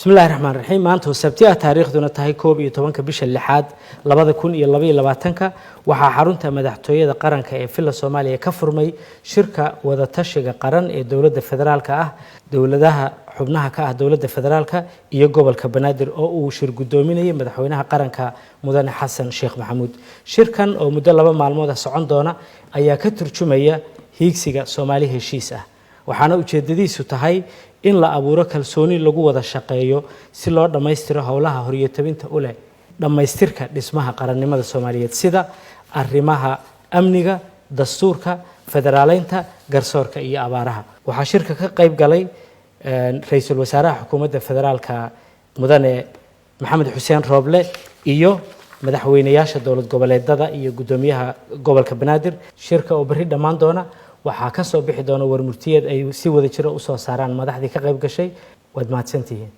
بسم الله الرحمن الرحيم maanta sabtiga taariikhduna tahay 12 bisha 6 2022 waxa xarunta madaxtooyada qaranka ee Villa Soomaaliya ka furmay shirka wada tashiga qaran ee dawladda federaalka ah dawladaha xubnaha ka ah dawladda federaalka iyo gobolka Banaadir oo uu shir gudoominayay madaxweynaha qaranka Mudane Xasan Sheekh Maxamuud shirkan oo muddo 2 maalmood socon doona ayaa ka turjumaya hiigsiga Soomaaliya heshiis ah waxaana ujeedadiisu tahay in la abuuro kalsooni lagu wada shaqeeyo si loo dhameystiro hawlaha horiyadtabinta u leh dhameystirka dhismaha qarannimada Soomaaliyeed sida arrimaha amniga dastuurka federaaleynta garsoorka iyo abaaraha waxa shirka ka qayb galay ra'iisul wasaaraha xukuumadda federaalka Mudane Maxamed Xuseen Rooble iyo madaxweynayaasha dawlad goboleedada iyo gudoomiyaha gobolka Banaadir shirka oo bari dhamaan doona waxa ka soo bixi doona warmurtiyeed ay si wada jira u soo saaraan madaxdii ka qayb gashay wad mahadsantihiin